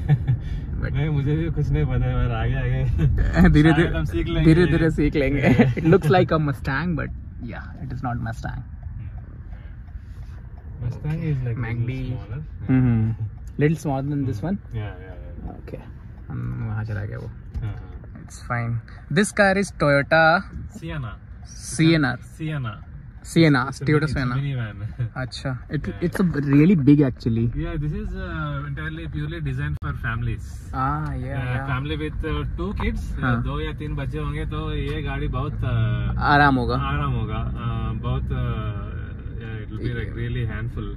नहीं, मुझे भी कुछ नहीं पता है, मैं आगे धीरे धीरे धीरे सीख लेंगे। It looks like a Mustang but yeah it is not Mustang. Mustang is like MACD. smaller. Little smaller than this one. Yeah. Okay, हम वहाँ चला गया वो। Uh-huh. It's fine. This car is Toyota Sienna. Sienna. It's a Toyota Sienna. minivan. अच्छा, it's a really big actually. Yeah, this is entirely purely designed for families. Yeah. Family with 2 kids, हाँ. 2 या 3 बच्चे होंगे तो ये गाड़ी बहुत आराम होगा। बहुत it will be like really helpful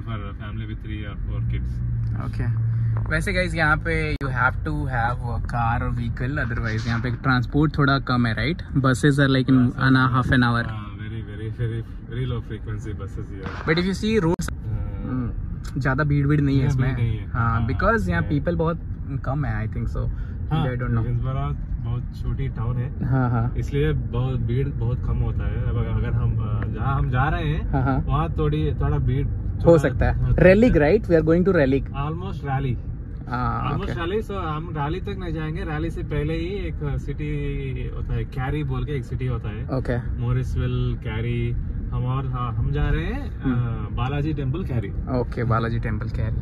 for a family with 3 or 4 kids. Okay. वैसे गाइस यहाँ पे you have to have a car or vehicle, otherwise यहाँ पे ट्रांसपोर्ट थोड़ा कम है, right? Buses are like in half an hour. Very low frequency buses here. But if you see roads, ज़्यादा भीड़ नहीं है इसमें। हाँ, because यहाँ people बहुत कम है, I think so. I don't know. बहुत छोटी टाउन है। हाँ। इसलिए बहुत भीड़ बहुत कम होता है। अगर हम जहाँ हम जा रहे हैं वहाँ थोड़ा भीड़ हो सकता है। Relic, right? We are going to Relic. Almost Raleigh. Raleigh, so हम Raleigh तक नहीं जाएंगे। Raleigh से पहले ही एक सिटी होता है, कैरी बोल के एक सिटी होता है। Okay. मोरिसविल, कैरी। हम जा रहे हैं Balaji temple carry. Okay, Balaji temple carry.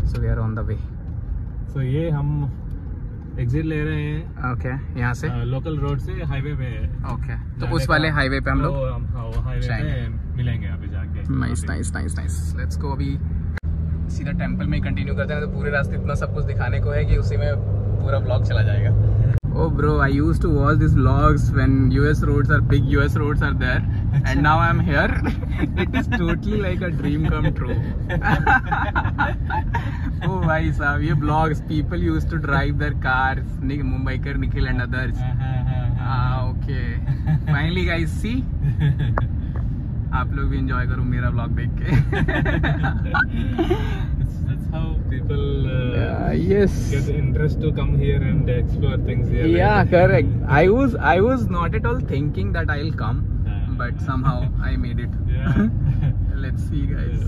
So we are on the way. So ये हम एग्जिट ले रहे हैं। ओके, यहाँ से लोकल रोड से हाईवे पे। ओके, तो उस वाले हाईवे पे हम लोग हाईवे पे मिलेंगे अभी जाके। नाइस। Let's go. अभी सीधा टेंपल में ही कंटिन्यू करते हैं, तो पूरे रास्ते इतना सब कुछ दिखाने को है कि उसी में पूरा व्लॉग चला जाएगा। Oh bro, I used to watch these vlogs when US roads are there, and now I'm here. It is totally like a dream come true. Oh भाई साहब, ये vlogs people used to drive their cars, Mumbaikar Nikhil and others. Okay. Finally guys, see? आप लोग भी enjoy करो मेरा vlog देख के। That's how people yes get interest to come here and explore things here. Yeah, correct. I was not at all thinking that I'll come, but somehow I made it. Yeah. Let's see guys.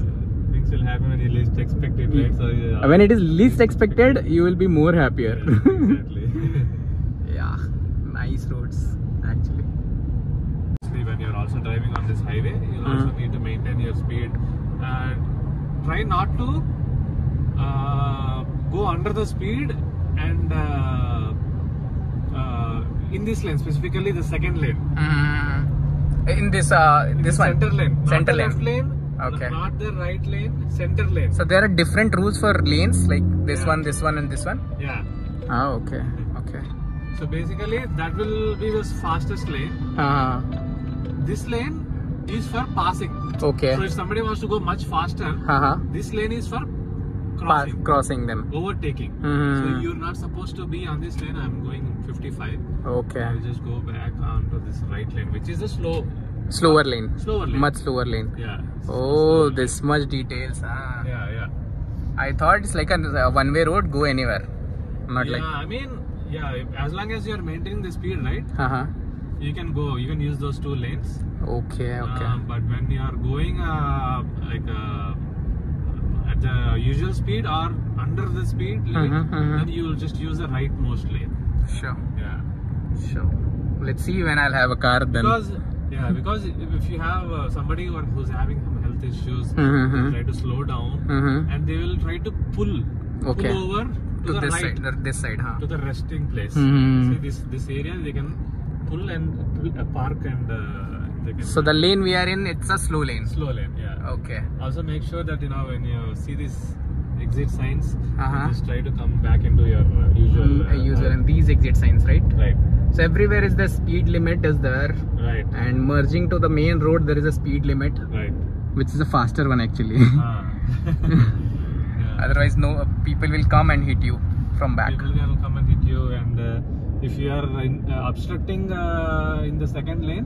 Things will happen when you least expect it, right? So when it is least expected, you will be more happier. Exactly. Yeah, nice roads actually. When you're also driving on this highway, you'll also need to maintain your speed and try not to go under the speed and in this lane, specifically the second lane. In this one center lane, center not the lane. left lane, Okay. not the right lane, center lane. So there are different rules for lanes, like this one, and this one. Yeah. Okay. So basically that will be the fastest lane. This lane is for passing. Okay. So if somebody wants to go much faster, this lane is for crossing them. Overtaking. So you're not supposed to be on this lane. I'm going 55. Okay. I'll just go back onto this right lane, which is a slower lane. Much slower lane. Yeah. Oh, this much details. Yeah. I thought it's like a one-way road, go anywhere. Not like. I mean, as long as you're maintaining the speed, right? You can go. You can use those 2 lanes. Okay. But when you are going at the usual speed or under the speed limit, then you will just use the rightmost lane. Sure. Yeah. Sure. Let's see when I'll have a car then. Because if you have somebody who's having some health issues, they'll try to slow down and they will try to pull over to the this right, side, this side, to the resting place. See this area, they can pull and park and they can. So the lane we are in, it's a slow lane. Slow lane, yeah. Okay. Also make sure that when you see these exit signs, just try to come back into your usual. And these exit signs, right? Right. So everywhere is the speed limit is there. Right. And merging to the main road, there is a speed limit. Right. Which is a faster one actually. Yeah. Otherwise, people will come and hit you from back. People will come and hit you, and if you are obstructing in the second lane,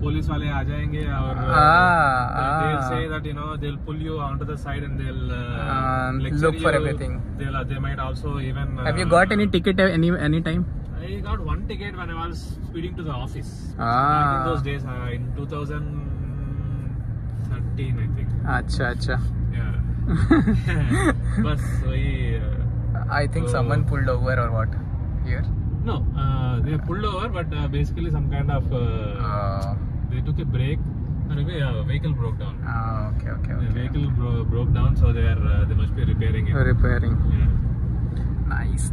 police wale aa jayenge aur they'll say that they'll pull you onto the side and they'll look for everything. They might also even. Have you got any ticket any time? I got one ticket when I was speeding to the office. Back in those days, in 2013, I think. Acha. Yeah. बस वही. I think someone pulled over or what here? No, they pulled over, but basically some kind of they took a break. Maybe a vehicle broke down. Okay. The vehicle broke down, so they must be repairing it. Repairing. Yeah. Nice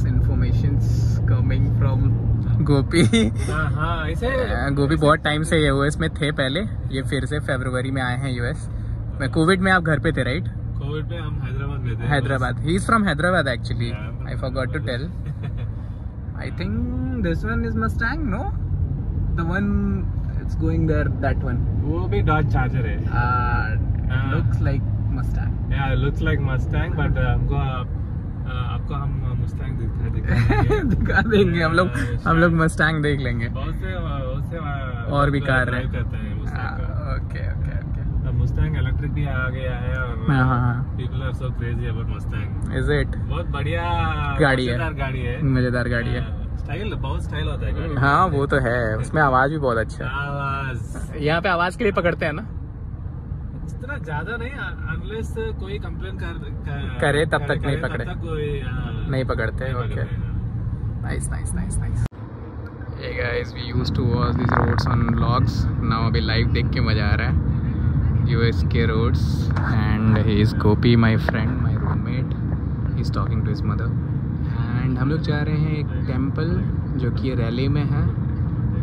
informations coming from गोपी. हाँ ऐसे. गोपी बहुत time से US में थे पहले, ये फिर से फरवरी में आए हैं यूएस में. कोविड में आप घर पे थे राइट? कोविड में हम हैदराबाद में थे. Hyderabad. He is from Hyderabad actually. I forgot to tell. I think this one is Mustang. No, the one it's going there, that one. वो भी डॉज चार्जर है. Looks like Mustang. Yeah looks like Mustang, but आपको हम Mustang दिखा देंगे. हम लोग Mustang देख लेंगे. बहुत से और भी कार है. ओके. मुस्टैंग इलेक्ट्रिक भी आ गया है और people are so crazy about Mustang. Is it? बहुत बढ़िया गाड़ी है. मजेदार गाड़ी है. स्टाइल, बहुत स्टाइल होता है गाड़ी. हाँ वो तो है. उसमें आवाज भी बहुत अच्छा है. आवाज यहाँ पे आवाज के लिए पकड़ते हैं ना. इतना ज्यादा नहीं, अनलेस कोई कंप्लेन करे तब तक नहीं पकड़े. कोई नहीं पकड़ते. Okay. Nice. Hey guys, we used to watch these roads on vlogs. Now अभी लाइव देख के मजा आ रहा है US के roads. And he is Gopi, my friend, my roommate. He's talking to his mother. And हम लोग जा रहे हैं एक टेम्पल जो कि रैली में है.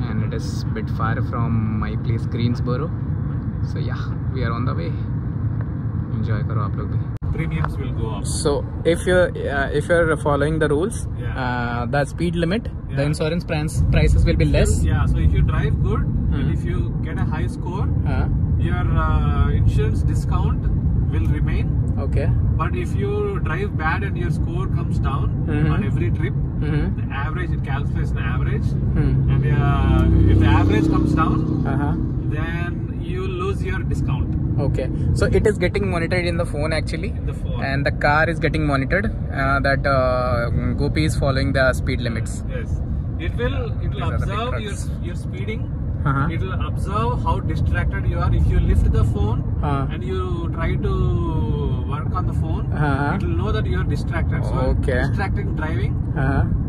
And it is bit far from my place Greensboro. So yeah, we are on the way. Enjoy करो आप लोग भी. Premiums will go up. So if you're following the rules, the speed limit, the insurance prices will be less. Yeah. So if you drive good and if you get a high score, your insurance discount will remain. Okay. But if you drive bad and your score comes down on every trip, the average, it calculates an average, and if the average comes down, then you lose your discount. Okay, so it is getting monitored in the phone actually. In the phone. And the car is getting monitored that Gopi is following the speed limits. Yes. It will observe your speeding. It will observe how distracted you are. If you lift the phone and you try to work on the phone, it will know that you are distracted. So distracting driving,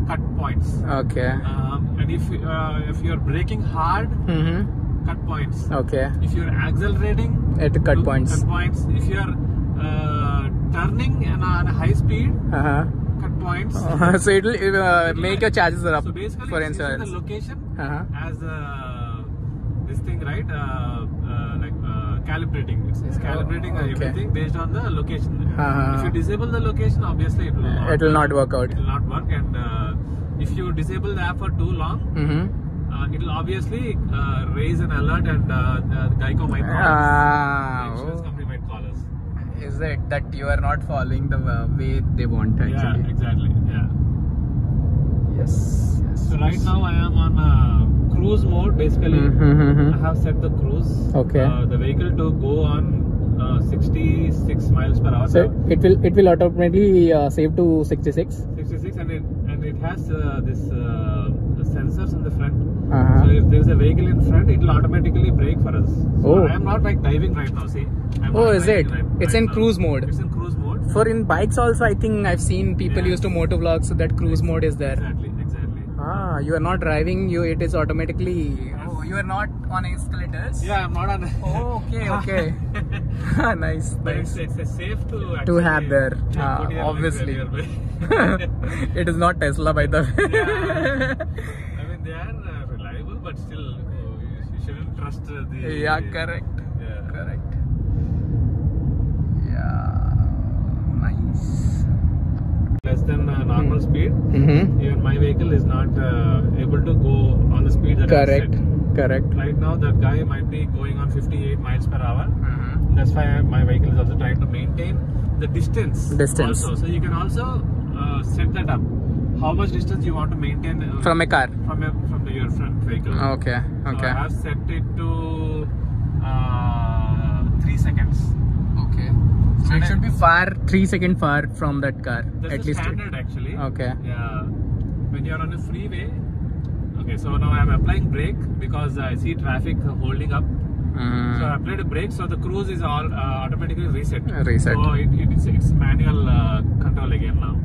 cut points. Okay. And if you are braking hard, cut points. Okay. If you are accelerating, cut points. Cut points. If you are turning on a high speed, cut points. So it will make your charges up. So basically, for insurance. The location as this thing, right? Like calibrating. It's calibrating everything based on the location. If you disable the location, obviously it will not work out. It will not work. And if you disable the app for too long, it will obviously raise an alert, and the Geico might call us. The insurance company might call us. Is it that you are not following the way they want actually? Yeah, exactly. Yeah. Yes. So right now I am on cruise mode basically. I have set the cruise. Okay. The vehicle to go on 66 miles per hour. So it will automatically save to 66. 66, and it has this sensors in the front. So if there is a vehicle in front, it will automatically brake for us. So I am not like diving right now. See. Is it? It's in cruise mode. It's in cruise mode. For in bikes also, I think I've seen people used to motor vlogs, so that cruise mode is there. Exactly. You are not driving. It is automatically. Oh, you are not on escalators. Yeah, I'm not on. Okay. Nice. But it's safe to have there. Obviously. It is not Tesla, by the way. I mean, they are reliable, but still, you shouldn't trust the. Yeah, correct. Correct. Yeah, nice. Less than normal speed. Even my vehicle is not able to go on the speed that I set. Correct. Right now, that guy might be going on 58 miles per hour. That's why my vehicle is also trying to maintain the distance. Also. So you can also set that up. How much distance you want to maintain from a car? From your front vehicle. Okay. So I have set it to 3 seconds. Okay. So it should be 3 seconds far from that car. That's at least standard actually. Okay. Yeah. When you are on a freeway. Okay, so now I am applying brake because I see traffic holding up. So I applied a brake, so the cruise is all automatically reset. Reset. So it's manual control again now.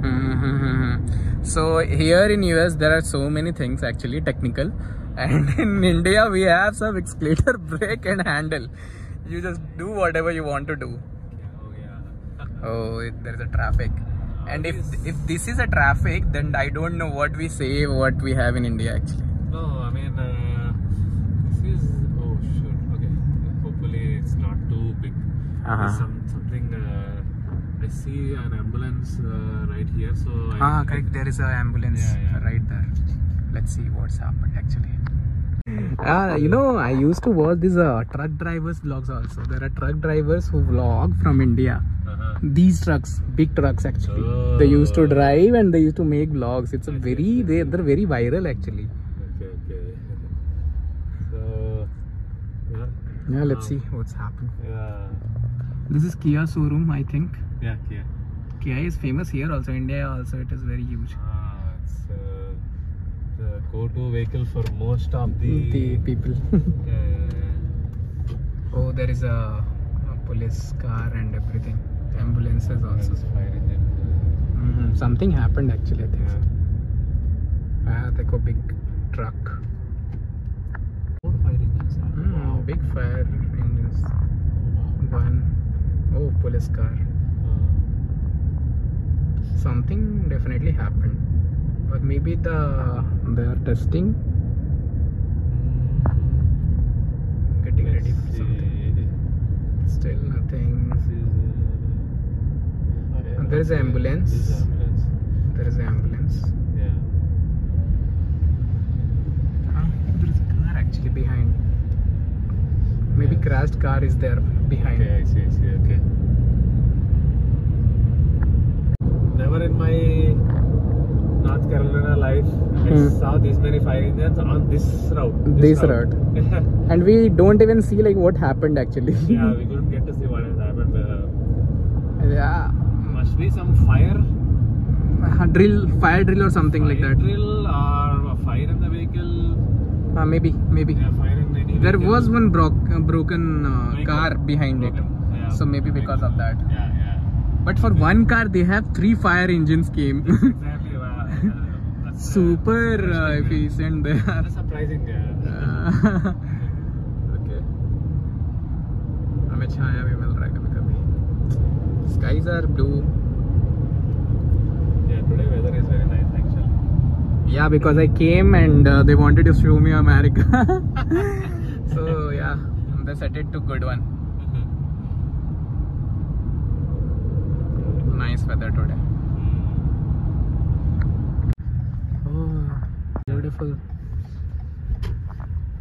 So here in US there are so many things actually technical, and in India we have some accelerator, brake and handle. You just do whatever you want to do. Oh yeah. Oh, there is a traffic. And if this is a traffic, then I don't know what we say, what we have in India actually. No, I mean this is, oh shit, okay. Hopefully it's not too big. Something I see an ambulance right here, so correct, there is an ambulance right there. Let's see what's happened actually. You know, I used to watch these truck drivers vlogs also. There are truck drivers who vlog from India. These trucks, big trucks actually. They used to drive and they used to make vlogs. It's a they're very viral actually. Okay. So yeah, let's see what's happening. Yeah. This is Kia showroom, I think. Yeah, Kia. Kia is famous here also. India also, it is very huge. It's the go-to vehicle for most of the people. Oh, there is a police car and everything. Ambulances also. Fire engine. Something happened actually, I think. देखो big truck. Four fire engines. Big fire engines. One. Oh, police car. Something definitely happened, or maybe they are testing, getting ready for something. Still nothing. There is an ambulance. There is an ambulance. Yeah. There is a car actually behind. Maybe crashed car is there behind. Okay, I see. Okay. Never in my North Carolina life I saw these many fire engines on this route. This route. And we don't even see like what happened actually. Yeah, we couldn't get to see what has happened. Yeah. Must be some fire drill or something like that. Drill or fire in the vehicle. Maybe. Yeah, fire in any There vehicle. was one broken car behind it. Yeah, So maybe because of that. Yeah. But for one car, they have 3 fire engines came. Exactly. That's Super efficient there. That's surprising. Okay. हमें छाया भी मिल रहा है कभी-कभी. Skies are blue. Yeah, today weather is very nice actually. Yeah, because I came and they wanted to show me America. So yeah, they set it to good one. Nice weather today. Oh, beautiful.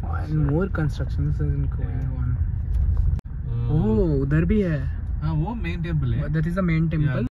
And more constructions is going on. Oh, उधर भी है. वो main temple है. That is the main temple.